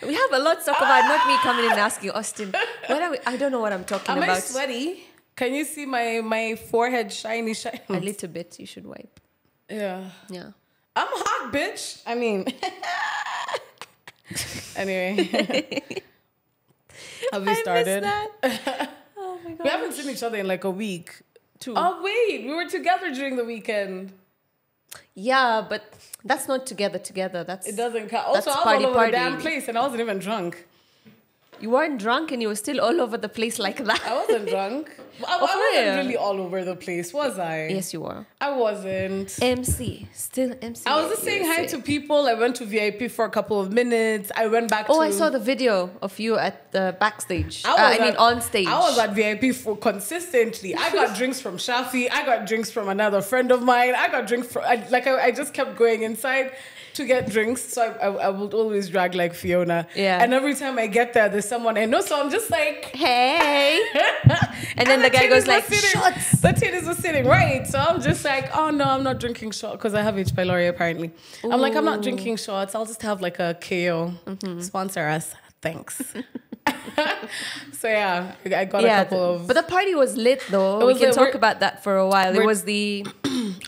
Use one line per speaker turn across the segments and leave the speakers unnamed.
We have a lot to talk about. Not me coming in and asking Austin, what are we? I don't know what I'm talking
Am
about.
I sweaty? Can you see my forehead shiny?
A little bit. You should wipe.
Yeah.
Yeah.
I'm hot, bitch. I mean. Anyway. Have we started?
Oh my god.
We haven't seen each other in like a week.
2.
Oh wait, we were together during the weekend.
Yeah, but that's not together. That's
It doesn't count. Also,
that's
I was all over
party.
the damn place and I wasn't even drunk.
You weren't drunk and you were still all over the place like that.
I wasn't drunk. I wasn't really all over the place, was I?
Yes, you were.
I wasn't.
MC. Still MC.
I was just saying hi to people. I went to VIP for a couple of minutes. I went back to...
I saw the video of you at the backstage. On stage.
I was at VIP for consistently. I got drinks from Shafi. I got drinks from another friend of mine. I got drinks from... I just kept going inside to get drinks. So I would always drag like Fiona.
Yeah.
And every time I get there, there's someone I know. So I'm just like...
Hey. And then the guy goes like, shots.
The titties were sitting right. So I'm just like, oh no, I'm not drinking shots. Because I have H. pylori apparently. Ooh. I'm like, I'm not drinking shots. I'll just have like a KO. Sponsor us. Thanks. So yeah, I got a couple of...
But the party was lit though. We can talk about that for a while. It was the...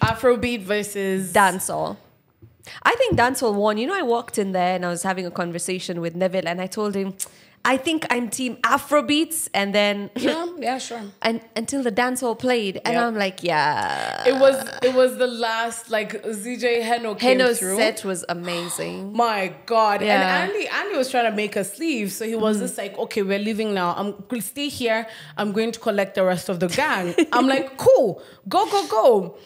Afrobeat versus...
dancehall. I think dancehall won. You know, I walked in there and I was having a conversation with Neville and I told him, I think I'm team Afrobeats. And then...
Yeah, sure.
And until the dancehall played. And I'm like, yeah.
It was the last, like, ZJ Heno came
Heno's
through.
set was amazing.
My God.
Yeah.
And Andy was trying to make us leave. So he was just like, okay, we're leaving now. I'm going to stay here. I'm going to collect the rest of the gang. I'm like, cool. Go.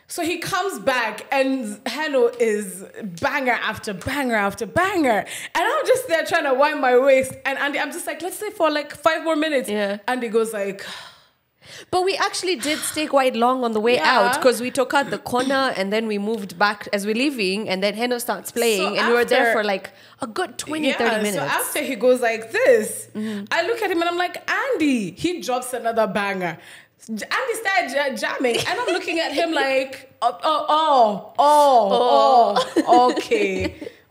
So he comes back and Heno is banger after banger after banger. And I'm just there trying to wind my waist. And Andy, I'm just like, let's stay for like 5 more minutes.
Yeah.
Andy goes like...
But we actually did stay quite long on the way out because we took out the corner and then we moved back as we're leaving and then Heno starts playing and we were there for like a good 20, 30 minutes.
So after he goes like this, I look at him and I'm like, Andy, he drops another banger. Andy started jamming and I'm looking at him like,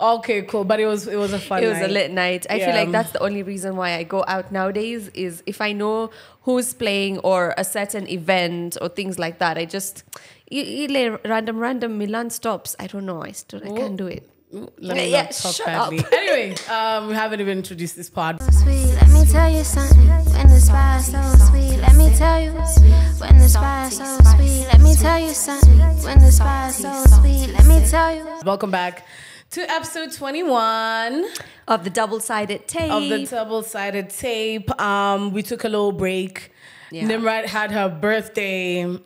okay, cool. But it was a fun night.
It was a lit night. I feel like that's the only reason why I go out nowadays is if I know who's playing or a certain event or things like that. I just random Milan stops. I don't know. I can't do it.
Let me not talk badly. Anyway, we haven't even introduced this pod.
Sweet, let me tell you something. When the spice so sweet, let me tell you. When the spice so sweet, let me tell you something. When the spice so sweet, let me tell you.
Welcome back to episode 21
of the double-sided tape.
We took a little break. Yeah. Nimrat had her birthday.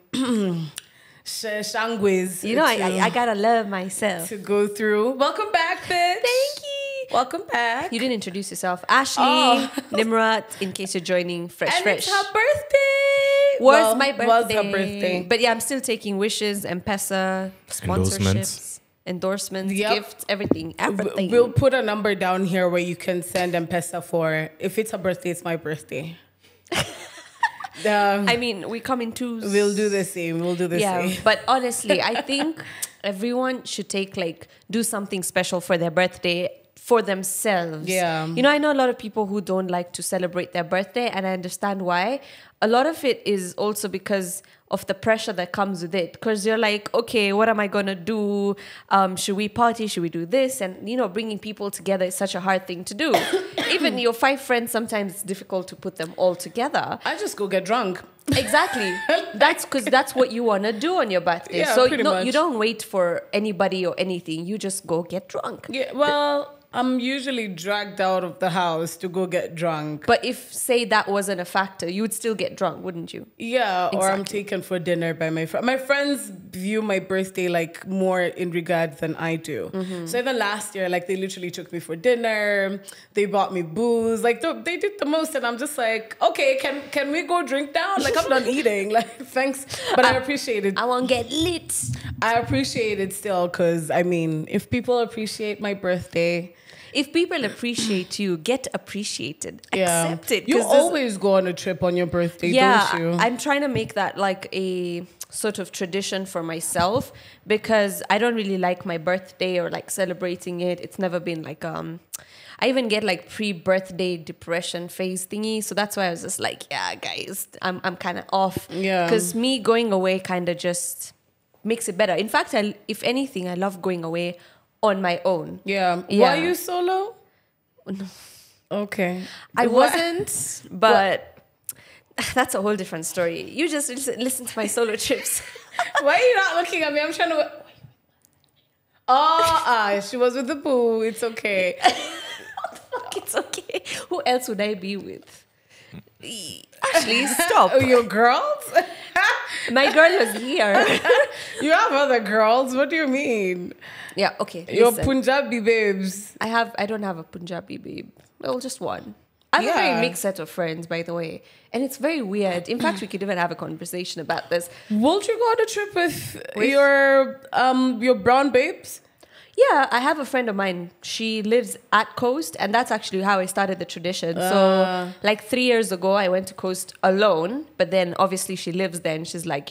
Shangwiz.
You know, I gotta love myself.
To go through. Welcome back, bitch.
Thank you.
Welcome back.
You didn't introduce yourself. Ashley, Nimrat, in case you're joining fresh.
It's her birthday.
Was my birthday.
Was her birthday.
But yeah, I'm still taking wishes, M-Pesa, sponsorships, endorsements, gifts, everything.
We'll put a number down here where you can send M-Pesa for. If it's her birthday, it's my birthday.
I mean, we come in twos.
We'll do the same.
Yeah, but honestly, I think everyone should do something special for their birthday for themselves.
Yeah.
You know, I know a lot of people who don't like to celebrate their birthday, and I understand why. A lot of it is also because of the pressure that comes with it. Because you're like, okay, what am I going to do? Should we party? Should we do this? And, you know, bringing people together is such a hard thing to do. Even your 5 friends, sometimes it's difficult to put them all together.
I just go get drunk.
Exactly. That's because that's what you want to do on your birthday.
Yeah,
so
much.
You don't wait for anybody or anything. You just go get drunk.
Yeah, well... I'm usually dragged out of the house to go get drunk.
But if, say, that wasn't a factor, you would still get drunk, wouldn't you?
Yeah, exactly. Or I'm taken for dinner by my friends. My friends view my birthday like more in regards than I do. Mm-hmm. So even last year, like they literally took me for dinner. They bought me booze. Like they did the most, and I'm just like, okay, can we go drink now? Like I'm done eating. Like thanks, but I appreciate it.
I want to get lit.
I appreciate it still, because I mean, if people appreciate my birthday.
If people appreciate you, get appreciated.
Yeah.
Accept it.
You always go on a trip on your birthday, don't you?
I'm trying to make that like a sort of tradition for myself, because I don't really like my birthday or like celebrating it. It's never been like I even get like pre-birthday depression phase thingy. So that's why I was just like, yeah, guys, I'm kind of off.
Yeah.
Because me going away kind of just makes it better. In fact, if anything, I love going away on my own.
Yeah.
Yeah.
Were you solo?
No.
Okay.
I wasn't, but that's a whole different story. You just listen to my solo trips.
Why are you not looking at me? I'm trying to. She was with the boo. It's okay.
Fuck, it's okay. Who else would I be with? Actually, stop.
Oh, your girls?
My girl was here.
You have other girls. What do you mean?
Yeah, okay.
Your
listen.
Punjabi babes.
I don't have a Punjabi babe. Well, just one. I have a very mixed set of friends, by the way. And it's very weird. In fact, we could even have a conversation about this.
Won't you go on a trip with your brown babes?
Yeah, I have a friend of mine. She lives at Coast, and that's actually how I started the tradition. So, like 3 years ago, I went to Coast alone, but then obviously she lives there, and she's like,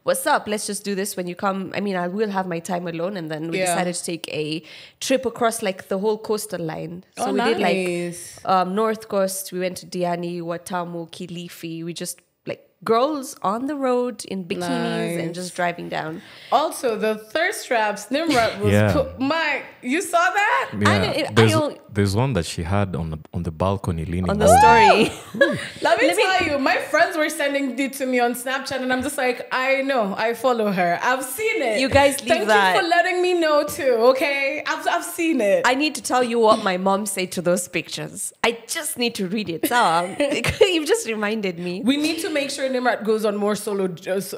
what's up? Let's just do this when you come. I mean, I will have my time alone, and then we decided to take a trip across like the whole coastal line. So we did like North Coast. We went to Diani, Watamu, Kilifi. We just girls on the road in bikinis and just driving down.
Also, the thirst traps, Nimrat was Mike, you saw that?
Yeah. There's one that she had on the balcony leaning
on the
over.
story.
Let me tell you, my friends were sending it to me on Snapchat, and I'm just like, I know, I follow her. I've seen it.
You guys leave that.
Thank you for letting me know too, okay? I've seen it.
I need to tell you what my mom said to those pictures. I just need to read it down. You've just reminded me.
We need to make sure Nimrat goes on more solo trips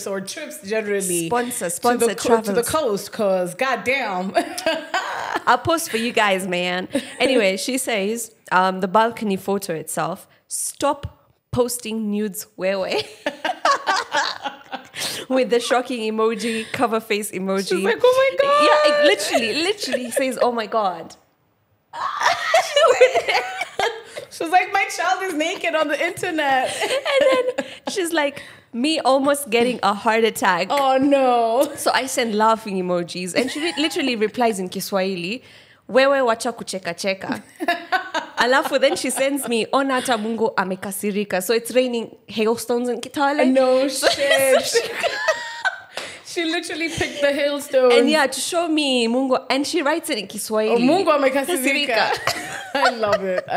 or trips generally.
Sponsor
to
travels
the coast, cause goddamn.
I'll post for you guys, man. Anyway, she says the balcony photo itself. Stop posting nudes, wewe. With the shocking emoji, cover face emoji.
She's like, oh my god.
Yeah, it literally says, oh my god.
She's like, my child is naked on the internet.
And then she's like, me almost getting a heart attack.
Oh no.
So I send laughing emojis. And she literally replies in Kiswahili, wewe wacha kucheka cheka. Alafu then she sends me, ona hata Mungu amekasirika. So it's raining hailstones in Kitale.
No shit. She literally picked the hailstones.
And yeah, to show me Mungu. And she writes it in Kiswahili.
Oh, Mungu amekasirika. I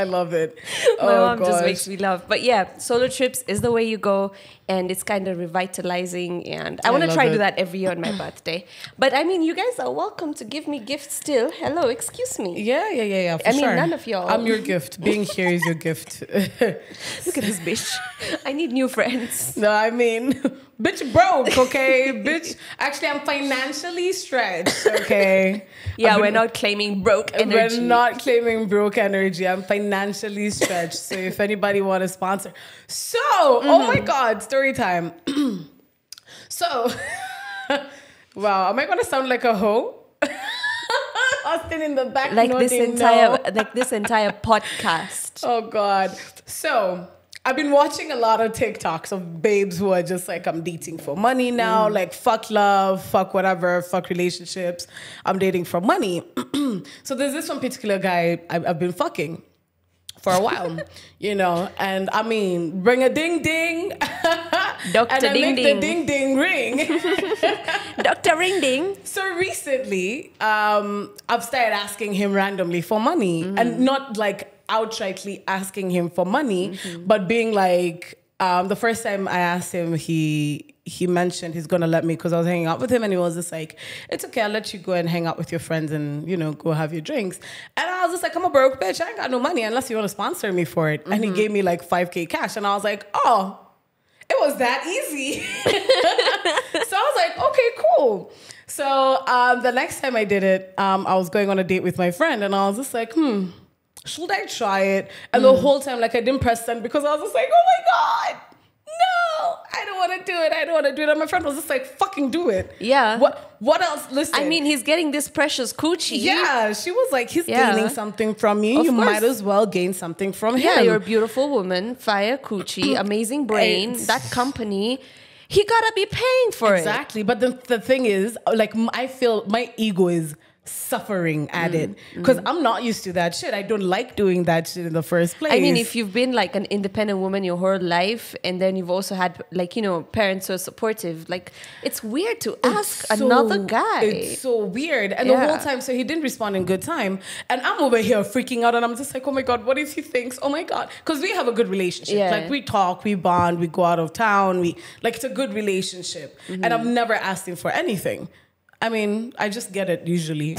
love it.
My mom just makes me laugh. But yeah, solo trips is the way you go. And it's kind of revitalizing. And I want to try to do that every year on my birthday. But I mean, you guys are welcome to give me gifts still. Hello, excuse me.
Yeah.
I mean, none of y'all.
I'm your gift. Being here is your gift.
Look at this bitch. I need new friends.
No, I mean, bitch broke, okay? Bitch, actually, I'm financially stretched, okay?
Yeah, we're not claiming broke energy.
We're not claiming broke energy. I'm financially stretched. So if anybody want to sponsor. So, oh my God, story time. So, wow, am I going to sound like a hoe? Austin in the back
like this
no.
entire podcast.
Oh God. So I've been watching a lot of TikToks of babes who are just like, I'm dating for money now, like fuck love, fuck whatever, fuck relationships. I'm dating for money. So there's this one particular guy I've been fucking for a while, and I mean, bring a ding ding.
Dr.
And I
Ding
make
Ding.
the ding ding ring.
Dr. Ring Ding.
So recently, I've started asking him randomly for money, and not like outrightly asking him for money, but being like, the first time I asked him, he mentioned he's gonna let me because I was hanging out with him, and he was just like, it's okay, I'll let you go and hang out with your friends and go have your drinks. And I was just like, I'm a broke bitch, I ain't got no money unless you want to sponsor me for it. And he gave me like 5K cash, and I was like, oh, it was that easy. So I was like, okay, cool. So the next time I did it, I was going on a date with my friend, and I was just like, should I try it? And the whole time, like, I didn't press send because I was just like, oh my God, no, I don't want to do it. And my friend was just like, fucking do it.
Yeah.
What else? Listen.
I mean, he's getting this precious coochie.
Yeah. She was like, he's gaining something from you. You might as well gain something from him.
Yeah, you're a beautiful woman, fire coochie, amazing brain, that company. He gotta be paying for it.
Exactly. But the thing is, like, I feel my ego is suffering at it because I'm not used to that shit. I don't like doing that shit in the first place.
I mean, if you've been like an independent woman your whole life, and then you've also had like, you know, parents who are supportive, like it's weird to ask another guy.
It's so weird. And the whole time, so he didn't respond in good time. And I'm over here freaking out, and I'm just like, oh my God, what if he thinks, oh my God? Because we have a good relationship.
Yeah.
Like we talk, we bond, we go out of town. It's a good relationship. And I've never asked him for anything. I mean, I just get it usually.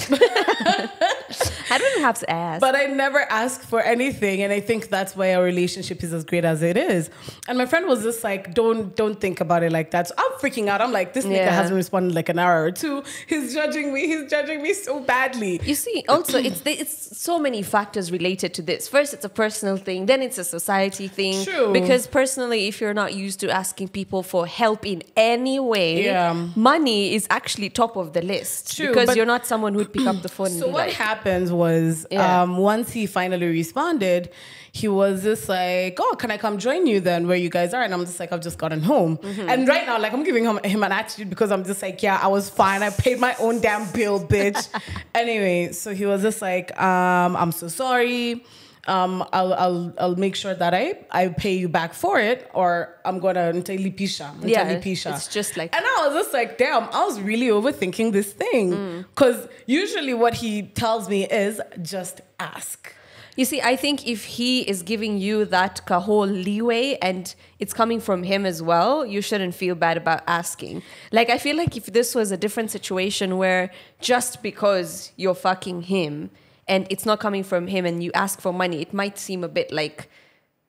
I don't have to ask.
But I never ask for anything. And I think that's why our relationship is as great as it is. And my friend was just like, don't think about it like that. So I'm freaking out. I'm like, this nigga hasn't responded like an hour or two. He's judging me. He's judging me so badly.
You see, also, it's so many factors related to this. First, it's a personal thing. Then it's a society thing.
True.
Because personally, if you're not used to asking people for help in any way, money is actually top of the list.
True,
because
but
you're not someone who'd pick up the phone and
so
be
what
like...
happened was, once he finally responded, he was just like, oh, can I come join you then where you guys are? And I'm just like, I've just gotten home. And right now, like, I'm giving him an attitude because I'm just like, yeah, I was fine. I paid my own damn bill, bitch. Anyway, so he was just like, I'm so sorry. I'll make sure that I pay you back for it, or I'm gonna lipisha.
It's just like...
And I was just like, damn, I was really overthinking this thing. Because usually what he tells me is just ask.
You see, I think if he is giving you that whole leeway and it's coming from him as well, you shouldn't feel bad about asking. Like, I feel like if this was a different situation where just because you're fucking him and it's not coming from him and you ask for money, it might seem a bit like,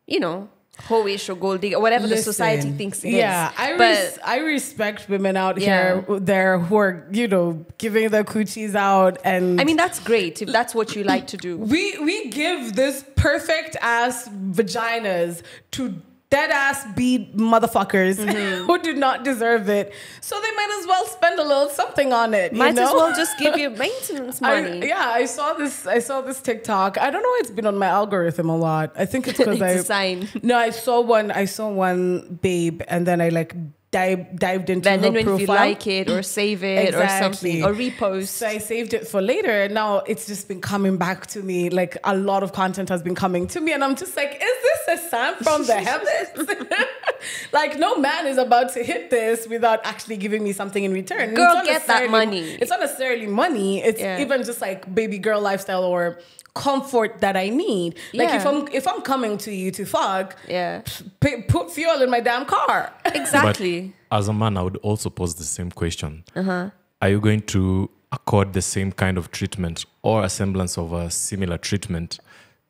you know, hoish or gold digger, whatever the society thinks it is.
Yeah, I respect women out here there who are, you know, giving their coochies out. And
I mean, that's great if that's what you like to do.
We give this perfect ass vaginas to dead ass beat motherfuckers who do not deserve it. So they might as well spend a little something on it.
Might as well just give you maintenance money.
I saw this TikTok. I don't know why it's been on my algorithm a lot. I think it's because
It's a sign.
No, I saw one babe, and then I like dived into her
then when
profile.
if you like it or save it or something or repost.
So I saved it for later, and now it's just been coming back to me. Like a lot of content has been coming to me, and I'm just like, is this a sign from the heavens? Like no man is about to hit this without actually giving me something in return.
Girl, get that money.
It's not necessarily money. It's even just like baby girl lifestyle or comfort that I need. Like if I'm coming to you to fuck, put fuel in my damn car.
Exactly.
But as a man, I would also pose the same question. Are you going to accord the same kind of treatment or a semblance of a similar treatment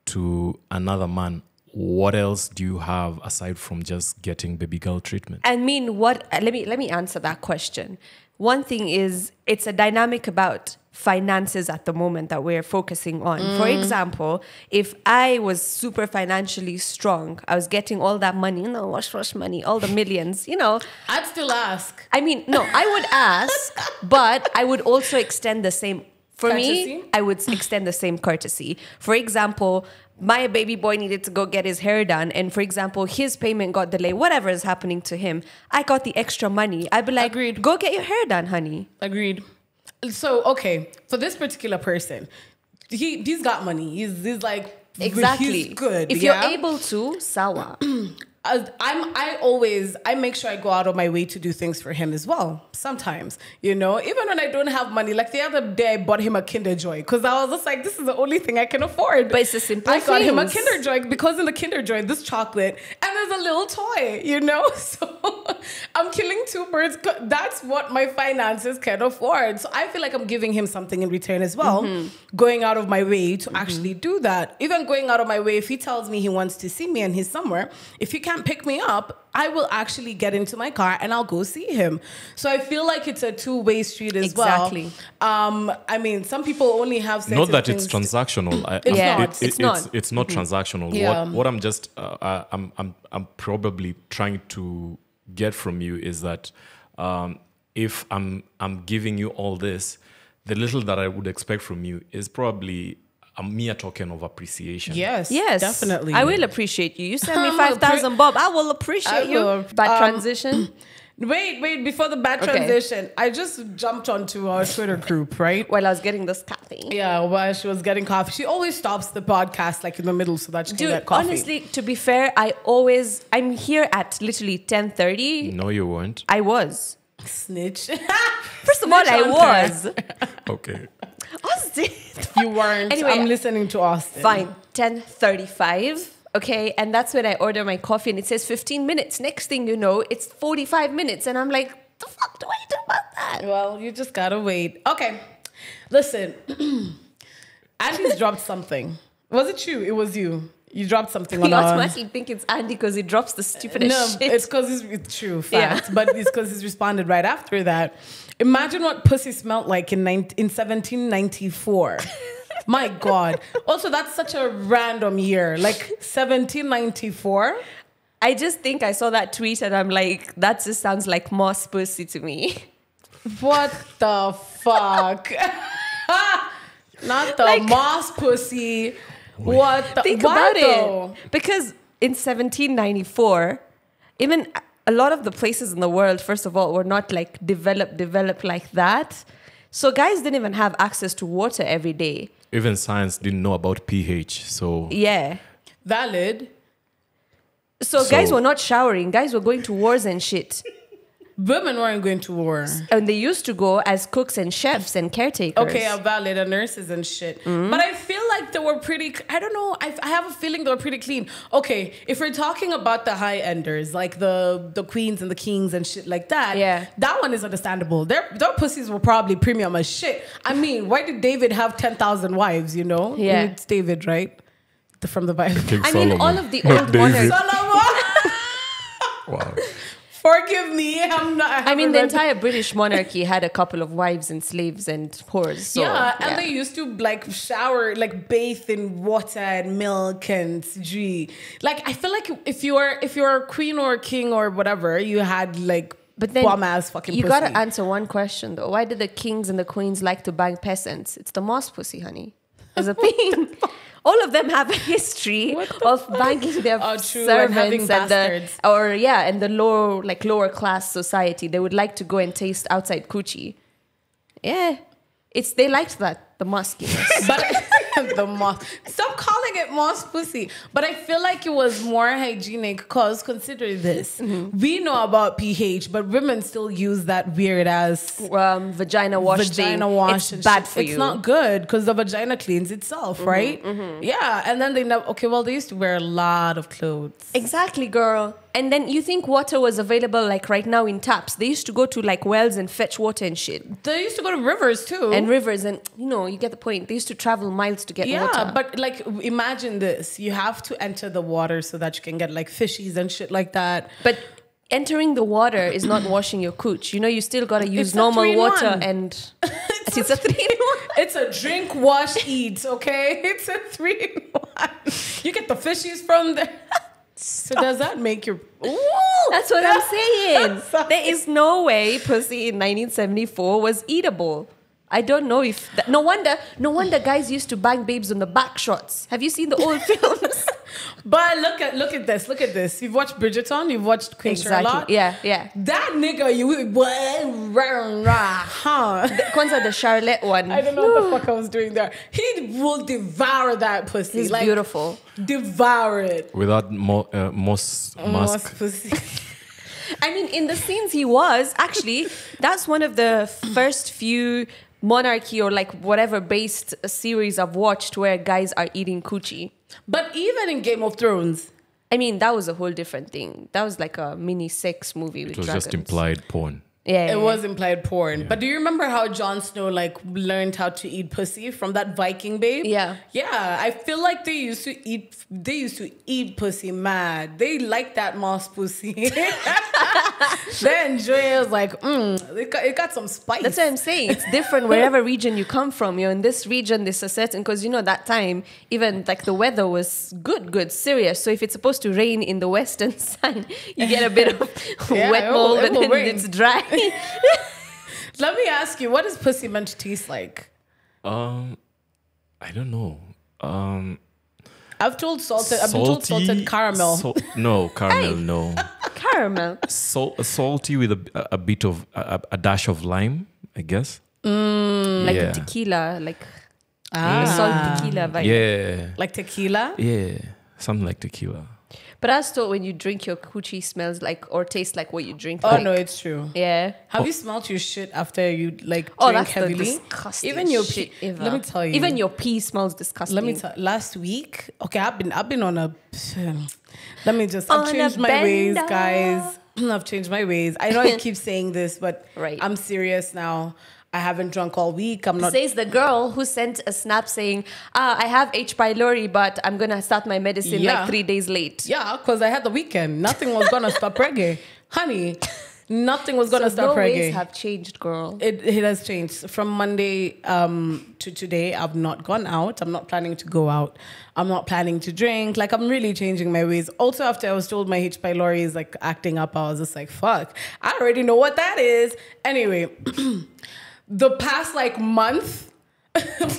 to another man? What else do you have aside from just getting baby girl treatment?
I mean, let me answer that question. One thing is, it's a dynamic about finances at the moment that we're focusing on. For example, if I was super financially strong, I was getting all that money, you know, wash money, all the millions, you know.
I'd still ask.
I mean, no, I would ask, but I would also extend the same. For me, I would extend the same courtesy. For example, my baby boy needed to go get his hair done, and for example, his payment got delayed, whatever is happening to him, I got the extra money. I'd be like,
agreed.
Go get your hair done, honey.
Agreed. So, okay, for this particular person, he's got money. He's like,
exactly.
He's good.
If you're able to, sawa.
I make sure I go out of my way to do things for him as well. Sometimes, you know, even when I don't have money, like the other day I bought him a Kinder Joy because I was just like, this is the only thing I can afford.
But it's a simple
I got him a Kinder Joy because in the Kinder Joy, this chocolate and there's a little toy, you know? So I'm killing two birds. That's what my finances can afford. So I feel like I'm giving him something in return as well. Going out of my way to actually do that. Even going out of my way, if he tells me he wants to see me and he's somewhere, if he can't pick me up, I will actually get into my car and I'll go see him. So I feel like it's a two-way street as well. Exactly. I mean, some people only have
not that it's transactional. It's not transactional.
Yeah.
What I'm just I'm probably trying to get from you is that if I'm giving you all this, the little that I would expect from you is probably a mere token of appreciation.
Yes, definitely.
I will appreciate you. You send me 5,000 bob, I will appreciate you. Bad transition.
Wait, before the bad
Okay.
transition, I just jumped onto our Twitter group, right?
While I was getting this coffee.
Yeah, while she was getting coffee. She always stops the podcast like in the middle so that she can
Dude,
get coffee.
honestly, to be fair, I'm here at literally 10:30.
No, you weren't.
I was.
Snitch.
First of all,
Snitch
I
on
was.
Okay.
Austin.
You weren't.
Anyway,
I'm listening to Austin.
Fine. 10:35. Okay, and that's when I order my coffee, and it says 15 minutes. Next thing you know, it's 45 minutes, and I'm like, the fuck do I do about that?
Well, you just gotta wait. Okay. Listen. Andy's dropped something. Was it you? It was you. You dropped something on
You
our...
automatically think it's Andy because he drops the stupidest
No,
shit.
it's because it's true,
Yeah.
fact. But it's because he's responded right after that. Imagine what pussy smelled like in 1794. My God. Also, that's such a random year. Like 1794.
I just think I saw that tweet and I'm like, that just sounds like moss pussy to me.
What the fuck? Not the
Like-
moss pussy. What the...
Think
why
about
though?
it. Because in 1794, even a lot of the places in the world, first of all, were not like developed like that. So guys didn't even have access to water every day.
Even science didn't know about pH. So
Yeah.
Valid.
So guys were not showering. Guys were going to wars and shit.
Women weren't going to war.
And they used to go as cooks and chefs and caretakers.
Okay, valid, and nurses and shit. But I feel like they were pretty, I don't know, I have a feeling they were pretty clean. Okay, if we're talking about the high-enders, like the queens and the kings and shit like that,
Yeah.
that one is understandable. Their pussies were probably premium as shit. I mean, why did David have 10,000 wives, you know?
Yeah.
It's David, right? From the Bible.
King
I mean,
Solomon.
all of the
Not
old
David.
monarchs.
Solomon!
Wow.
Forgive me, I'm not...
I mean, the entire British monarchy had a couple of wives and slaves and whores. So,
yeah, and they used to like shower, like bathe in water and milk and gee. Like I feel like if you're a queen or a king or whatever, you had like
But then
bomb ass fucking
you
pussy.
gotta answer one question though. Why did the kings and the queens like to bang peasants? It's the moss pussy, honey. There's a thing. All of them have a history of banging their
Oh, true, and having
servants
bastards.
and the lower class society. They would like to go and taste outside coochie. Yeah, they liked that, the muskiness.
But the moss. Stop calling it moss pussy. But I feel like it was more hygienic because consider this. We know about pH, but women still use that weird ass
Vagina wash thing.
wash.
It's
and
bad
shit.
for you.
It's not good because the vagina cleans itself, right? Yeah. And then they they used to wear a lot of clothes.
Exactly, girl. And then you think water was available like right now in taps. They used to go to like wells and fetch water and shit.
They used to go to rivers too.
And rivers and, you get the point. They used to travel miles to get water.
yeah, but like imagine this. You have to enter the water so that you can get like fishies and shit like that.
But entering the water is not washing your cooch. You still got to use
It's a
normal
3-in-1.
water and it's a 3-in-1.
It's a drink, wash, eat, okay? It's a 3-in-1. You get the fishies from there. So does that make your... Ooh,
That's what I'm saying. There is no way pussy in 1974 was eatable. I don't know if... No wonder guys used to bang babes on the back shots. Have you seen the old films?
But look at this. You've watched Bridgerton? You've watched Queen Charlotte?
Yeah.
That nigga, huh?
Kwanzaa, the Charlotte one.
I don't know what the fuck I was doing there. He will devour that pussy.
He's beautiful.
Devour it.
Without moss
Moss
mask.
pussy.
I mean, in the scenes he was, actually, that's one of the first few monarchy or like whatever based series I've watched where guys are eating coochie.
But even in Game of Thrones,
I mean, that was a whole different thing. That was like a mini sex movie with
It was
dragons.
just implied porn.
Yeah,
it was implied porn. But do you remember how Jon Snow like learned how to eat pussy from that Viking babe?
Yeah.
Yeah. I feel like they used to eat pussy mad. They like that moss pussy. They enjoy it. It was like, it got some spice.
That's what I'm saying. It's different wherever region you come from. You're in this region, this is certain, because that time, even like the weather was good, serious. So if it's supposed to rain in the western sun, you get a bit of wet mold and then it's dry.
Let me ask you, what is pussy meant to taste like?
I don't know.
I've been told salted caramel.
No, caramel, no.
Caramel. caramel.
Salty with a bit of a dash of lime, I guess.
Like a tequila, like salt tequila vibe.
Yeah.
Like tequila?
Yeah. Something like tequila.
But I was told when you drink, your coochie smells like or tastes like what you drink.
Oh
like.
no, it's true.
Yeah.
Have you smelt your shit after you like
Oh,
drink
that's
heavily?
the disgusting
Even your
shit
pee.
ever.
Let me tell you.
Even your pee smells disgusting.
Let me tell. Last week, okay, I've been on a. Let me just.
On
I've
a
changed my ways,
bender.
guys. I've changed my ways. I know I keep saying this, but
Right.
I'm serious now. I haven't drunk all week. I'm not.
Says the girl who sent a snap saying, I have H. pylori, but I'm going to start my medicine
Yeah.
like 3 days late.
Yeah, because I had the weekend. Nothing was gonna stop reggae, honey. Nothing was gonna
So
stop
no
reggae.
ways have changed, girl.
It has changed from Monday to today. I've not gone out. I'm not planning to go out. I'm not planning to drink. Like, I'm really changing my ways. Also, after I was told my H. pylori is like acting up, I was just like, fuck, I already know what that is. Anyway, the past like month,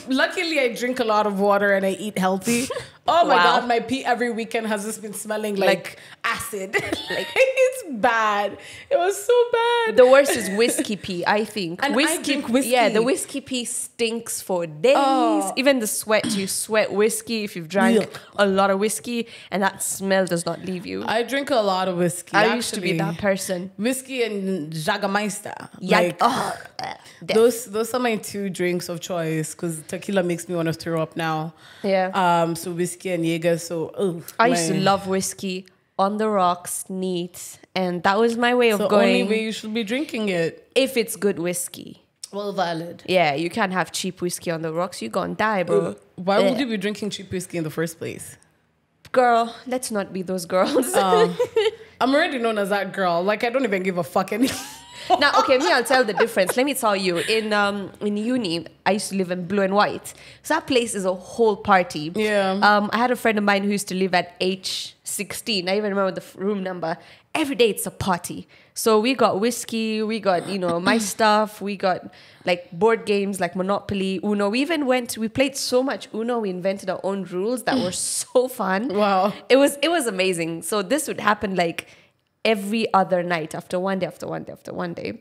luckily I drink a lot of water and I eat healthy. Oh my
Wow.
God, my pee every weekend has just been smelling like acid. Like, it's bad. It was so bad.
The worst is whiskey pee, I think.
And I drink whiskey.
Yeah, the whiskey pee stinks for days.
Oh.
Even the sweat, you sweat whiskey if you've drank
Yuck.
a lot of whiskey, and that smell does not leave you.
I drink a lot of whiskey.
I used to be
actually.
that person.
Whiskey and Jagermeister.
Yeah.
Like,
Death.
those are my two drinks of choice because tequila makes me want to throw up now.
Yeah.
So whiskey and Jaeger. So
I used to love whiskey on the rocks, neat, and that was my way of
the
going.
only way you should be drinking it.
If it's good whiskey.
Well, valid.
Yeah, you can't have cheap whiskey on the rocks. You're gonna die, bro.
Why would you be drinking cheap whiskey in the first place?
Girl, let's not be those girls.
I'm already known as that girl. Like, I don't even give a fuck anymore.
Now, okay, me, I'll tell the difference. Let me tell you. In uni, I used to live in Blue and White. So that place is a whole party.
Yeah.
I had a friend of mine who used to live at H16. I even remember the room number. Every day it's a party. So we got whiskey, we got, my stuff, we got like board games like Monopoly, Uno. We played so much Uno, we invented our own rules that were so fun.
Wow.
It was amazing. So this would happen like every other night after one day, after one day, after one day.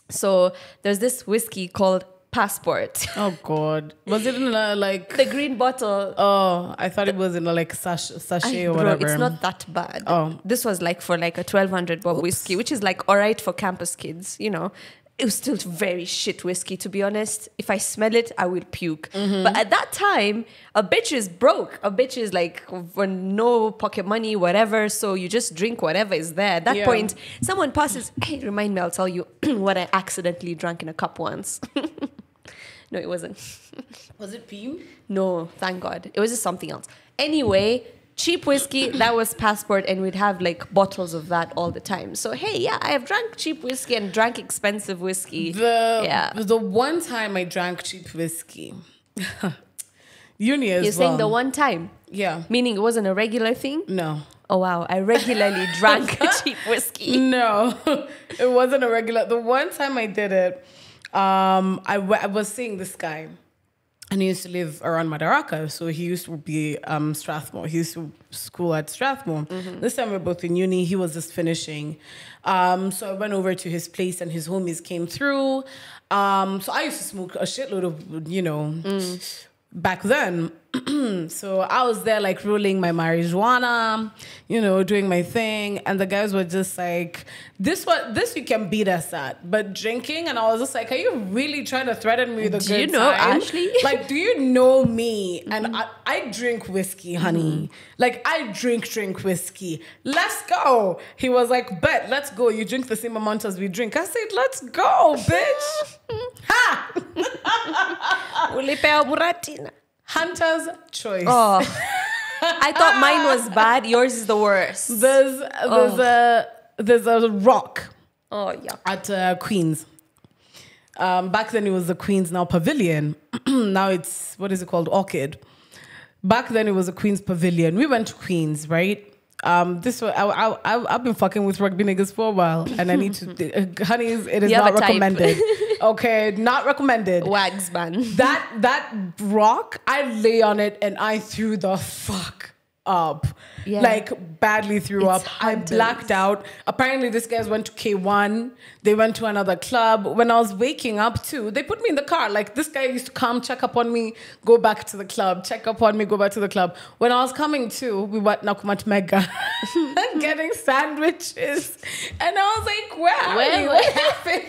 So there's this whiskey called Passport.
Oh God. Was it in a like?
The green bottle.
Oh, I thought it was in a like sachet or
Bro,
whatever.
it's not that bad.
Oh.
This was like for like a 1200 bob whiskey, which is like all right for campus kids, It was still very shit whiskey, to be honest. If I smell it, I will puke. But at that time, a bitch is broke. A bitch is like for no pocket money, whatever. So you just drink whatever is there. At that
Yeah.
point, someone passes. Hey, remind me, I'll tell you what I accidentally drank in a cup once. No, it wasn't.
Was it Peem?
No, thank God. It was just something else. Anyway, cheap whiskey, that was Passport, and we'd have like bottles of that all the time. So, hey, yeah, I have drank cheap whiskey and drank expensive whiskey.
The one time I drank cheap whiskey, uni as
You're
well.
saying the one time?
Yeah.
Meaning it wasn't a regular thing?
No.
Oh, wow. I regularly drank cheap whiskey.
No, it wasn't a regular. The one time I did it, I was seeing this guy, and he used to live around Madaraka. So he used to be Strathmore. He used to school at Strathmore. This time we were both in uni. He was just finishing. So I went over to his place, and his homies came through. So I used to smoke a shitload of, back then. So I was there like rolling my marijuana, doing my thing, and the guys were just like, this you can beat us at, but drinking, and I was just like, are you really trying to threaten me with a good
Do you know
time?
Ashley?
Like, do you know me? And I drink whiskey, honey. Like, I drink whiskey. Let's go. He was like, bet, let's go. You drink the same amount as we drink. I said, let's go, bitch. Ha!
Ulipea muratina.
Hunter's choice.
Oh, I thought mine was bad. Yours is the worst.
There's a rock
Oh, yeah.
at Queens. Back then it was the Queens, now Pavilion. Now it's, what is it called? Orchid. Back then it was a Queens Pavilion. We went to Queens, right? I've been fucking with rugby niggas for a while, and I need to, honeys, it is
You have
not
a type.
recommended. Okay, not recommended.
Wags, man.
That rock, I lay on it and I threw the fuck up.
Yeah.
Like badly threw
It's
up. I blacked out. Apparently these guys went to K1. They went to another club. When I was waking up too, they put me in the car. Like this guy used to come, check up on me, go back to the club, check up on me, go back to the club. When I was coming to, we went Nakumat Mega getting sandwiches. And I was like, what happened?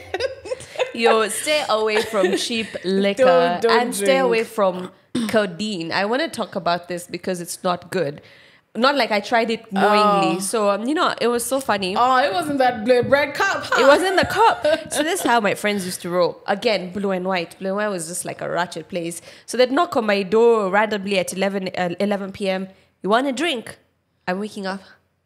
Yo, stay away from cheap liquor
Don't
and stay
drink.
away from codeine. I want to talk about this because it's not good. Not like I tried it knowingly. So, it was so funny.
Oh, it wasn't that bread cup. Huh?
It was in the cup. So this is how my friends used to roll. Again, Blue and White. Blue and White was just like a ratchet place. So they'd knock on my door randomly at 11 p.m. You want a drink? I'm waking up.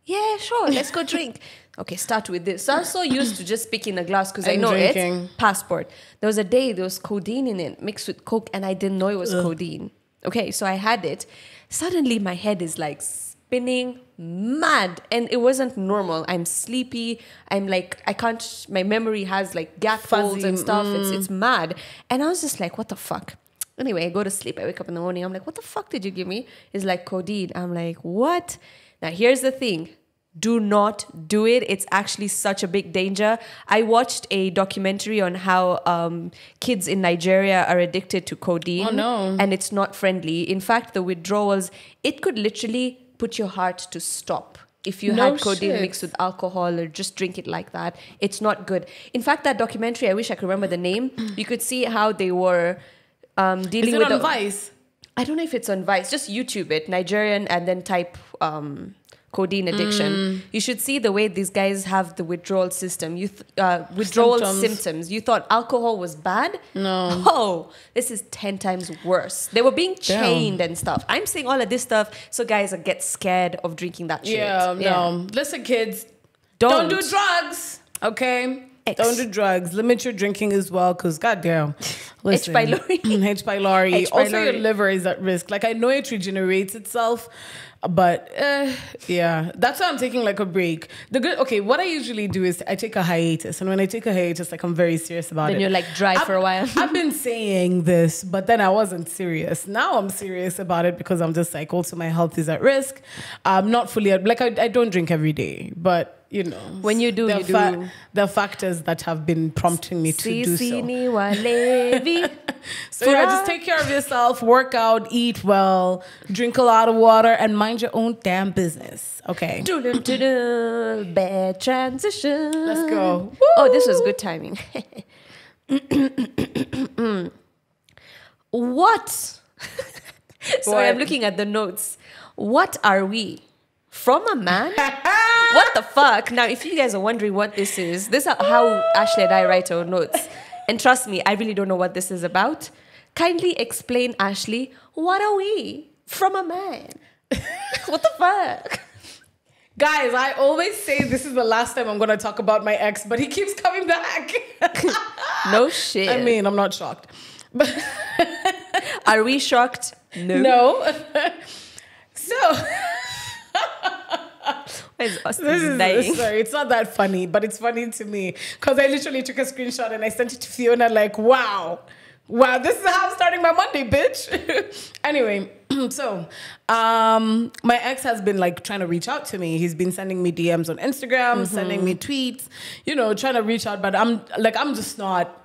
Yeah, sure. Let's go drink. Okay, start with this. So I'm so used to just picking a glass because I
And
know
drinking.
it's passport. There was a day there was codeine in it mixed with Coke and I didn't know it was codeine. Okay, so I had it. Suddenly my head is like spinning mad and it wasn't normal. I'm sleepy. I'm like, I can't, my memory has like gap folds
Fuzzy,
and stuff. It's mad. And I was just like, what the fuck? Anyway, I go to sleep. I wake up in the morning. I'm like, what the fuck did you give me? It's like codeine. I'm like, what? Now, here's the thing. Do not do it. It's actually such a big danger. I watched a documentary on how kids in Nigeria are addicted to codeine.
Oh, no.
And it's not friendly. In fact, the withdrawals, it could literally put your heart to stop. If you
No
had codeine
shit.
mixed with alcohol or just drink it like that, it's not good. In fact, that documentary, I wish I could remember the name. You could see how they were dealing
Is it
with
on Vice?
I don't know if it's on Vice. Just YouTube it, Nigerian, and then type codeine addiction. You should see the way these guys have the withdrawal system. Withdrawal symptoms. You thought alcohol was bad?
No.
Oh, this is 10 times worse. They were being chained and stuff. I'm saying all of this stuff so guys get scared of drinking that shit.
No. Listen, kids, don't do drugs, okay? Don't do drugs. Limit your drinking as well, because goddamn. Listen,
H. pylori.
H. pylori.
H.
Also, your
pylori.
liver is at risk. Like, I know it regenerates itself, but yeah, that's why I'm taking like a break. What I usually do is I take a hiatus, and when I take a hiatus, like I'm very serious about it.
Then you're like dry for a while.
I've been saying this, but then I wasn't serious. Now I'm serious about it because I'm just like, also my health is at risk. I'm not fully I don't drink every day, but you know,
When you do, you do.
The factors that have been prompting me to do so. So yeah, just take care of yourself, work out, eat well, drink a lot of water, and mind your own damn business. Okay.
Bad transition.
Let's go.
Oh, this was good timing. What? Sorry, I'm looking at the notes. What are we? From a man? What the fuck? Now, if you guys are wondering what this is how Ashley and I write our notes. And trust me, I really don't know what this is about. Kindly explain, Ashley, what are we? From a man. What the fuck?
Guys, I always say this is the last time I'm going to talk about my ex, but he keeps coming back.
No shit.
I mean, I'm not shocked. But
Are we shocked?
no. So
Why is Austin
this is
dying?
sorry, it's not that funny, but it's funny to me because I literally took a screenshot and I sent it to Fiona like, wow, this is how I'm starting my Monday, bitch. Anyway, so my ex has been like trying to reach out to me. He's been sending me DMs on Instagram, sending me tweets, trying to reach out, but I'm just not.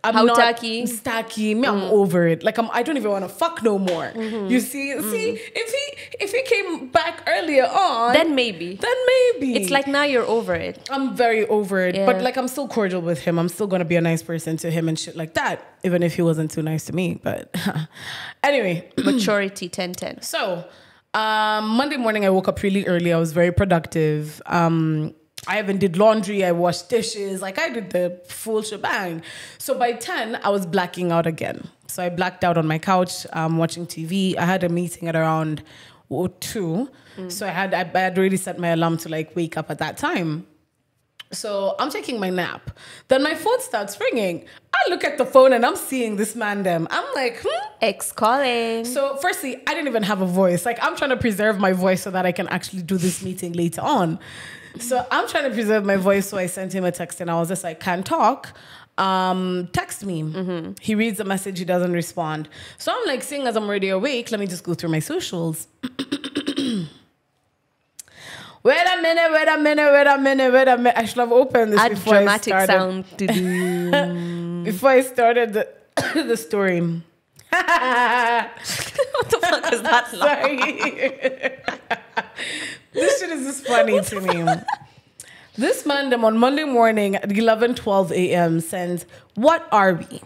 How
not
tacky?
Stacky. Me, I'm over it. Like I don't even want to fuck no more. You see, if he came back earlier on,
Then maybe. It's like now you're over it.
I'm very over it.
Yeah.
But like I'm still cordial with him. I'm still gonna be a nice person to him and shit like that. Even if he wasn't too nice to me. But anyway.
Maturity 10-10.
So Monday morning I woke up really early. I was very productive. I even did laundry, I washed dishes, like I did the full shebang. So by 10, I was blacking out again. So I blacked out on my couch, watching TV. I had a meeting at around 2. So I had already set my alarm to like wake up at that time. So I'm taking my nap. Then my phone starts ringing. I look at the phone and I'm seeing this man them. I'm like,
Ex calling.
So firstly, I didn't even have a voice. Like I'm trying to preserve my voice so that I can actually do this meeting later on. So I'm trying to preserve my voice. So I sent him a text and I was just like, can't talk. Text me. He reads the message. He doesn't respond. So I'm like, seeing as I'm already awake, let me just go through my socials. Wait a minute. I should have opened this
Add
before I
dramatic
started.
sound to do.
Before I started the story.
What the fuck is that?
Sorry. This shit is just funny to me. This man on Monday morning at 11:12 a.m. sends, "What are we?"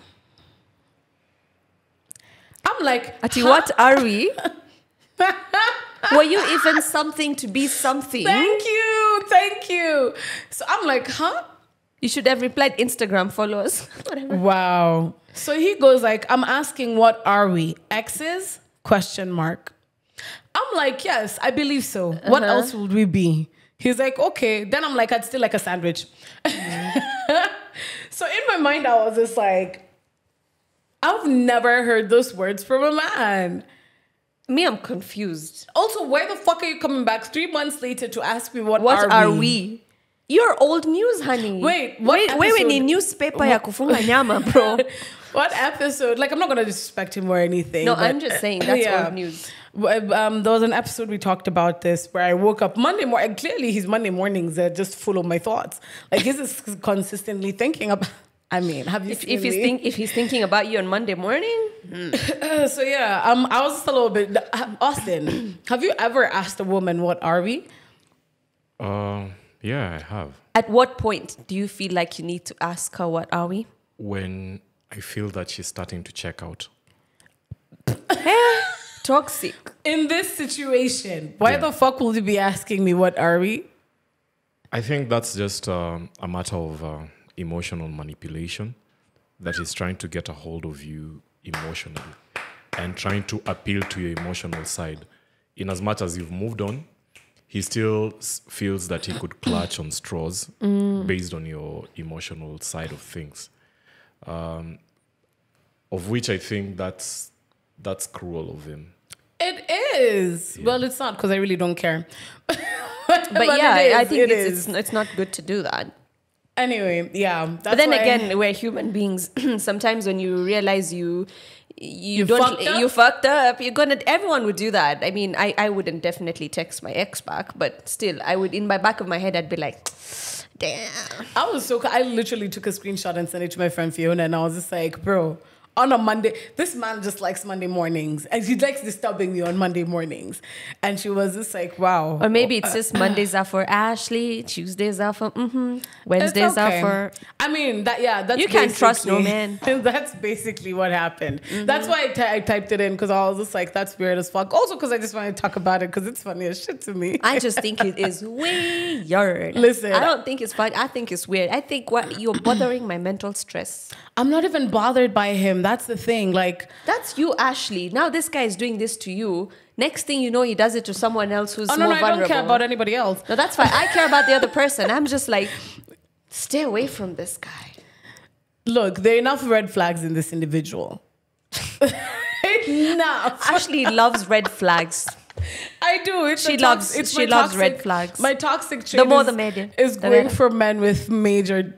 I'm like,
Ati, what are we? Were you even something to be something?
Thank you. So I'm like, huh?
You should have replied Instagram followers. Whatever.
Wow. So he goes like, I'm asking, what are we? Exes? Question mark. I'm like, yes, I believe so. What else would we be? He's like, okay. Then I'm like, I'd still like a sandwich. So in my mind, I was just like, I've never heard those words from a man.
Me, I'm confused.
Also, why the fuck are you coming back 3 months later to ask me what
are we? You're old news, honey.
Wait,
wewe ni newspaper ya kufunga nyama, bro.
What episode? Like, I'm not gonna disrespect him or anything.
No,
but,
I'm just saying that's old news.
There was an episode we talked about this where I woke up Monday morning. And clearly, his Monday mornings are just full of my thoughts. Like, he's just consistently thinking about. I mean, have you seen me?
If he's thinking about you on Monday morning?
So yeah, I was just a little bit. Austin, have you ever asked a woman what are we?
Yeah, I have.
At what point do you feel like you need to ask her what are we?
When I feel that she's starting to check out.
Toxic.
In this situation, why the fuck will you be asking me what are we?
I think that's just a matter of emotional manipulation, that is trying to get a hold of you emotionally and trying to appeal to your emotional side. In as much as you've moved on, he still feels that he could clutch on straws based on your emotional side of things. Of which I think that's cruel of him.
It is. Yeah. Well, it's not because I really don't care. but
yeah, I think it's not good to do that.
Anyway, yeah. That's
but then again, we're human beings. Sometimes when you realize you fucked up, everyone would do that. I mean, I wouldn't definitely text my ex back, but still, I would, in my back of my head, I'd be like, damn. I
literally took a screenshot and sent it to my friend Fiona, and I was just like, bro, on a Monday, this man just likes Monday mornings, and he likes disturbing me on Monday mornings. And she was just like, wow.
Or maybe it's just Mondays are for Ashley, Tuesdays are for Wednesdays are for.
I mean, that's
you can't trust no man.
That's basically what happened. That's why I typed it in, because I was just like, that's weird as fuck. Also, because I just want to talk about it because it's funny as shit to me.
I just think it is weird.
Listen,
I don't think it's fun. I think it's weird. I think you're bothering my mental stress.
I'm not even bothered by him. That's the thing. Like,
that's you, Ashley. Now this guy is doing this to you. Next thing you know, he does it to someone else who's more vulnerable.
I don't care about anybody else.
No, that's fine. I care about the other person. I'm just like, stay away from this guy.
Look, there are enough red flags in this individual. Enough.
Ashley loves red flags.
I do.
She loves red flags.
My toxic trait
the more the merrier.
Is going for men with major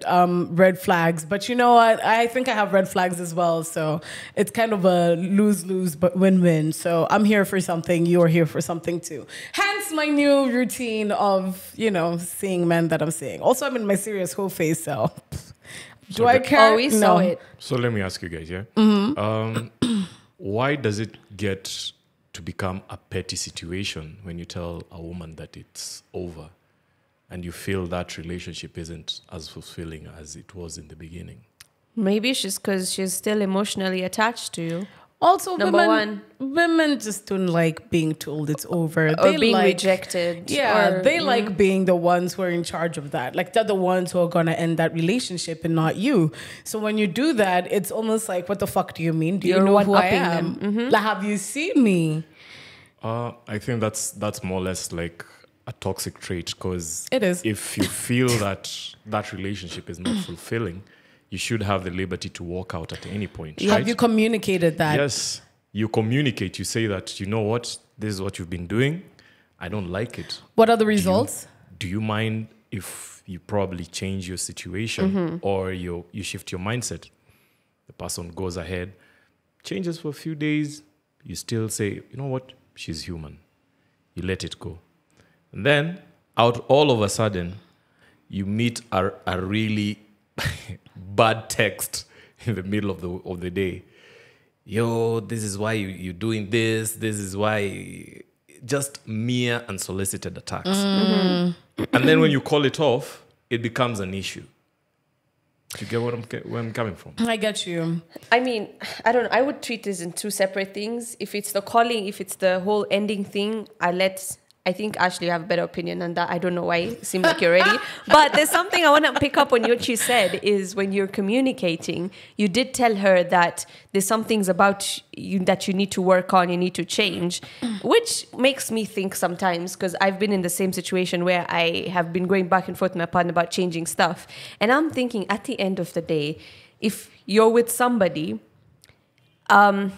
red flags. But you know what? I think I have red flags as well. So it's kind of a lose-lose but win-win. So I'm here for something. You're here for something too. Hence my new routine of, seeing men that I'm seeing. Also, I'm in my serious whole phase, so do I care?
Oh, we saw it.
So let me ask you guys, yeah? Why does it get to become a petty situation when you tell a woman that it's over and you feel that relationship isn't as fulfilling as it was in the beginning?
Maybe because she's still emotionally attached to you.
Also, women just don't like being told it's over.
Or being rejected.
Yeah, they like being the ones who are in charge of that. Like, they're the ones who are going to end that relationship and not you. So when you do that, it's almost like, what the fuck do you mean? Do you know who I am? Like, have you seen me?
I think that's more or less like a toxic trait, because
it is.
If you feel that relationship is not fulfilling, you should have the liberty to walk out at any point.
Right? Have you communicated that?
Yes. You communicate. You say that, you know what, this is what you've been doing. I don't like it.
What are the results?
Do you mind if you probably change your situation or you shift your mindset? The person goes ahead, changes for a few days. You still say, you know what, she's human. you let it go. And then, all of a sudden, you meet a really bad text in the middle of the day. Yo, this is why you're doing this. This is why. Just mere unsolicited attacks. And then when you call it off, it becomes an issue. Do you get where I'm coming from?
I get you.
I mean, I don't know. I would treat this in two separate things. If it's the calling, if it's the whole ending thing, I think Ashley, you have a better opinion on that. I don't know why it seemed like you're ready. But there's something I want to pick up on what you said is when you're communicating, you did tell her that there's some things about you that you need to work on, you need to change, which makes me think sometimes, because I've been in the same situation where I have been going back and forth with my partner about changing stuff. And I'm thinking at the end of the day, if you're with somebody,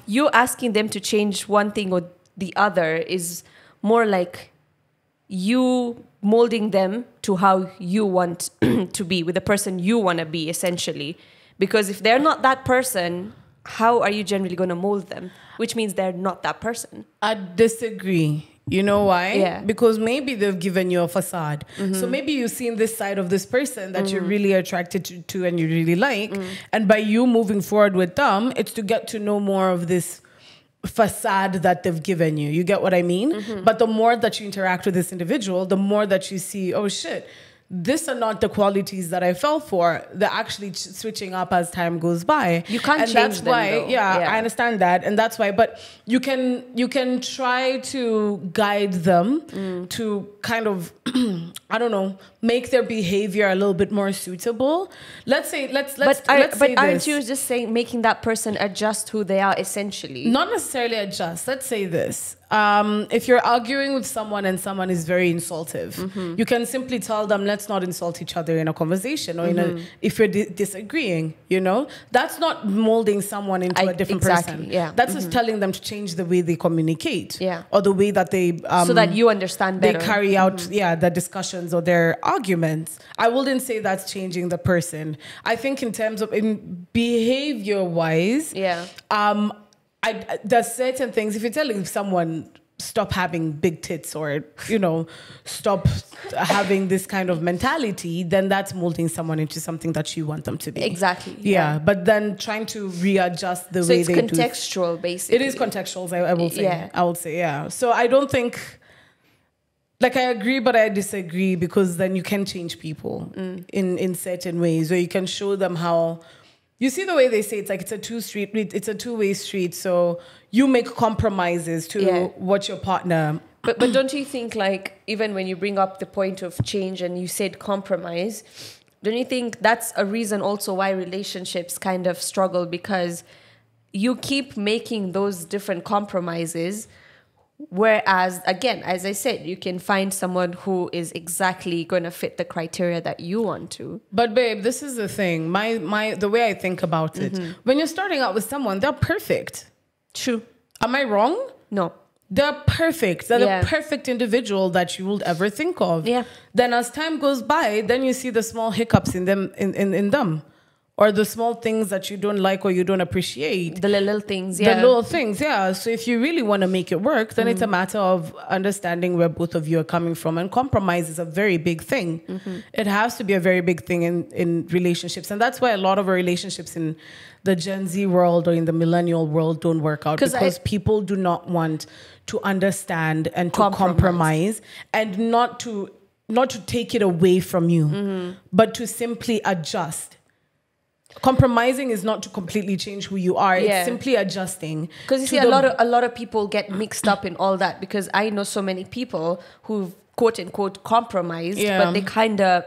you asking them to change one thing or the other is more like you molding them to how you want to be, with the person you want to be, essentially. Because if they're not that person, how are you generally going to mold them? Which means they're not that person.
I disagree. You know why?
Yeah.
Because maybe they've given you a facade. So maybe you've seen this side of this person that you're really attracted to and you really like. And by you moving forward with them, it's to get to know more of this facade that they've given you. You get what I mean? But the more that you interact with this individual, the more that you see, oh shit, these are not the qualities that I fell for. They're actually switching up as time goes by.
You can't
and
change
that's
them,
why,
though.
yeah,
Yeah.
I understand that. And that's why, but you can try to guide them to kind of, I don't know, make their behavior a little bit more suitable. Let's say
Aren't you just saying making that person adjust who they are, essentially?
not necessarily adjust. Let's say this. If you're arguing with someone and someone is very insultive, you can simply tell them, let's not insult each other in a conversation or if you're disagreeing, you know? That's not molding someone into a different person.
Yeah.
That's just telling them to change the way they communicate.
Yeah.
Or the way that they...
so that you understand
they
better.
carry out, the discussions or their arguments. I wouldn't say that's changing the person. I think in terms of behavior-wise...
Yeah.
There's certain things, if you're telling someone stop having big tits or, stop having this kind of mentality, then that's molding someone into something that you want them to be.
Exactly.
Yeah. But then trying to readjust the
So
way
it's
they
contextual, basically.
It is contextual, I will say.
Yeah.
I would say, yeah. So I don't think... Like, I agree, but I disagree, because then you can change people in certain ways, where you can show them how... You see the way they say it's like it's a two-way street. So you make compromises to what your partner...
But don't you think, like, even when you bring up the point of change and you said compromise, don't you think that's a reason also why relationships kind of struggle? Because you keep making those different compromises. Whereas, again, as I said, you can find someone who is exactly going to fit the criteria that you want to.
But babe, this is the thing. The way I think about it, when you're starting out with someone, they're perfect.
True.
Am I wrong?
No.
They're perfect. They're the perfect individual that you would ever think of.
Yeah.
Then as time goes by, then you see the small hiccups in them. Or the small things that you don't like or you don't appreciate.
The little things,
The little things, yeah. So if you really want to make it work, then it's a matter of understanding where both of you are coming from. And compromise is a very big thing. It has to be a very big thing in relationships. And that's why a lot of our relationships in the Gen Z world or in the millennial world don't work out. Because people do not want to understand and to compromise and not to take it away from you, but to simply adjust. Compromising is not to completely change who you are. It's simply adjusting.
Because you see, a lot of people get mixed up in all that, because I know so many people who've quote unquote compromised, but they kind of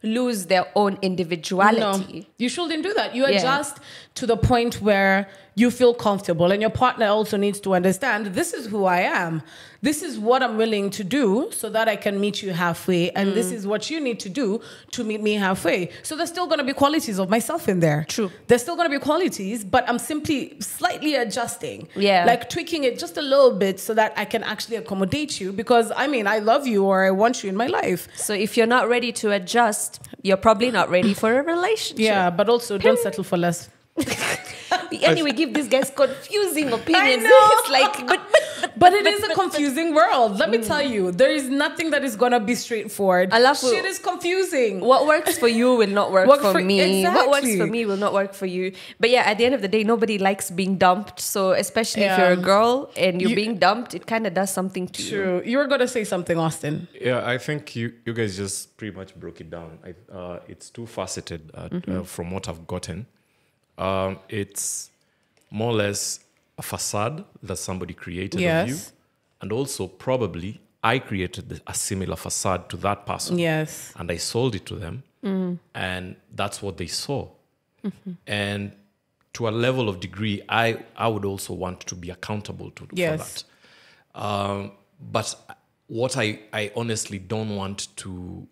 lose their own individuality.
No, you shouldn't do that. You adjust to the point where you feel comfortable, and your partner also needs to understand, this is who I am. This is what I'm willing to do so that I can meet you halfway. And this is what you need to do to meet me halfway. So there's still going to be qualities of myself in there.
True.
There's still going to be qualities, but I'm simply slightly adjusting.
Yeah.
Like tweaking it just a little bit so that I can actually accommodate you, because I love you or I want you in my life.
So if you're not ready to adjust, you're probably not ready for a relationship.
Yeah, but also don't settle for less.
Anyway, give these guys confusing opinions.
know.
It's like,
But it is a confusing world. Let me tell you, there is nothing that is gonna be straightforward.
I love
Shit is confusing.
what works for you will not work for me. What works
Exactly.
for me will not work for you. But yeah, at the end of the day, nobody likes being dumped. So especially if you're a girl and you're being dumped, it kind of does something to you.
True. You were gonna say something, Austin.
Yeah, I think you guys just pretty much broke it down. It's two faceted from what I've gotten. It's more or less a facade that somebody created of you. And also probably I created a similar facade to that person.
Yes.
And I sold it to them. And that's what they saw. And to a level of degree, I would also want to be accountable for that. But what I honestly don't want to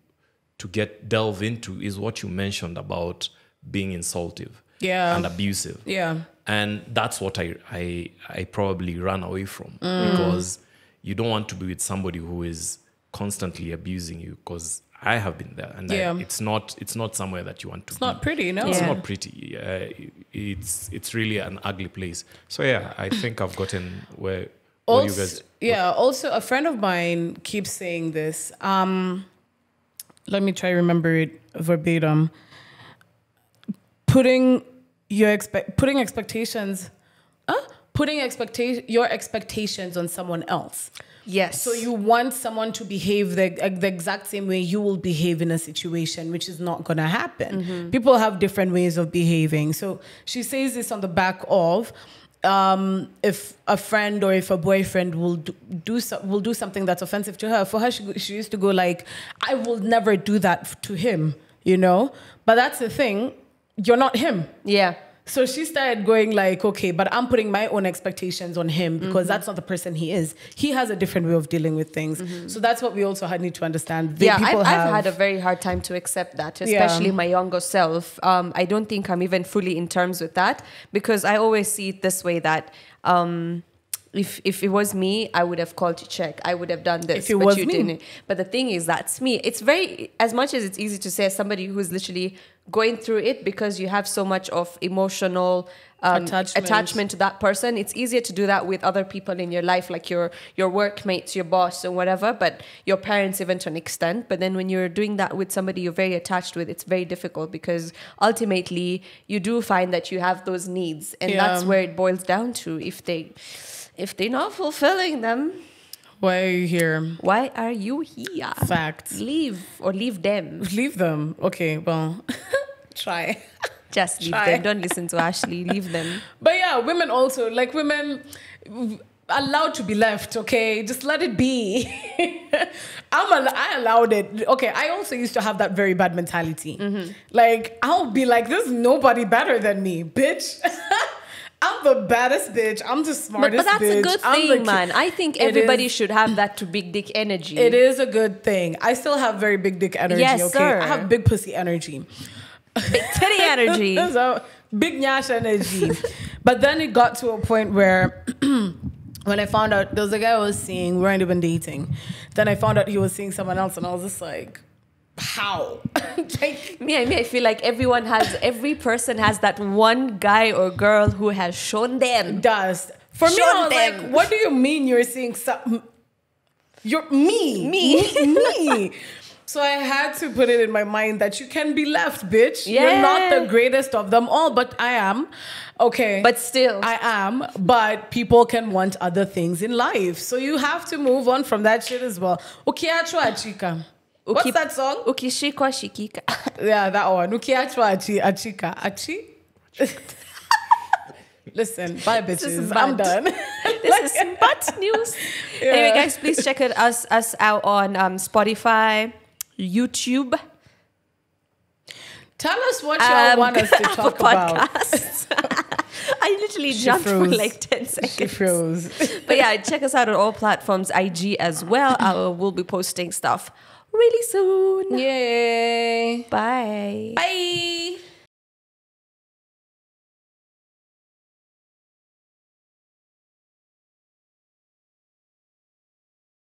delve into is what you mentioned about being insultive and abusive.
Yeah.
And that's what I probably run away from, because you don't want to be with somebody who is constantly abusing you, because I have been there, and it's not somewhere that you want to be.
It's not pretty, no.
It's not pretty. It's really an ugly place. So yeah, I think I've gotten where you guys.
Yeah. Also, a friend of mine keeps saying this. Let me try to remember it verbatim. Putting your expectations on someone else.
Yes.
So you want someone to behave the exact same way you will behave in a situation, which is not going to happen. People have different ways of behaving. So she says this on the back of if a friend or if a boyfriend will do something that's offensive to her. For her, she used to go like, I will never do that to him, you know? But that's the thing. You're not him.
Yeah.
So she started going like, okay, but I'm putting my own expectations on him because that's not the person he is. He has a different way of dealing with things. So that's what we also need to understand.
I've had a very hard time to accept that, especially my younger self. I don't think I'm even fully in terms with that, because I always see it this way that if it was me, I would have called to check. I would have done this, but you didn't. But the thing is, that's me. It's very, as much as it's easy to say as somebody who's literally going through it because you have so much of emotional attachment to that person. It's easier to do that with other people in your life, like your workmates, your boss, or whatever, but your parents even to an extent. But then when you're doing that with somebody you're very attached with, it's very difficult, because ultimately you do find that you have those needs, and that's where it boils down to. If they're not fulfilling them,
why are you here?
Why are you here?
Facts.
Leave them.
Leave them. Okay, well, try.
Just leave them. Don't listen to Ashley. Leave them.
But yeah, women also, like women allowed to be left, okay? Just let it be. I allowed it. Okay, I also used to have that very bad mentality. Like, I'll be like, there's nobody better than me, bitch. I'm the baddest bitch. I'm the smartest bitch.
But that's a good thing, man. I think everybody should have that to big dick energy.
It is a good thing. I still have very big dick energy,
yes,
okay?
Sir.
I have big pussy energy.
Big titty energy.
So, big nyash energy. But then it got to a point where when I found out there was a guy I was seeing, we weren't even dating. Then I found out he was seeing someone else, and I was just like, how?
I feel like every person has that one guy or girl who has shown them.
Does. For me, I was like, what do you mean you're seeing something? You're me. So I had to put it in my mind that you can be left, bitch. Yeah. You're not the greatest of them all, but I am. Okay.
But still.
I am. But people can want other things in life. So you have to move on from that shit as well. Ukiachwa achika. What's that song?
Ukishikwa shikika.
Yeah, that one. Ukiachwa achika. Achi? Listen, bye bitches. I'm done.
This is butt news. Yeah. Anyway, guys, please check us out on Spotify, YouTube.
Tell us what y'all want us to talk about.
I literally jumped for like 10 seconds.
She froze.
But yeah, check us out on all platforms, IG as well. We'll be posting stuff really soon.
Yay.
Bye.
Bye.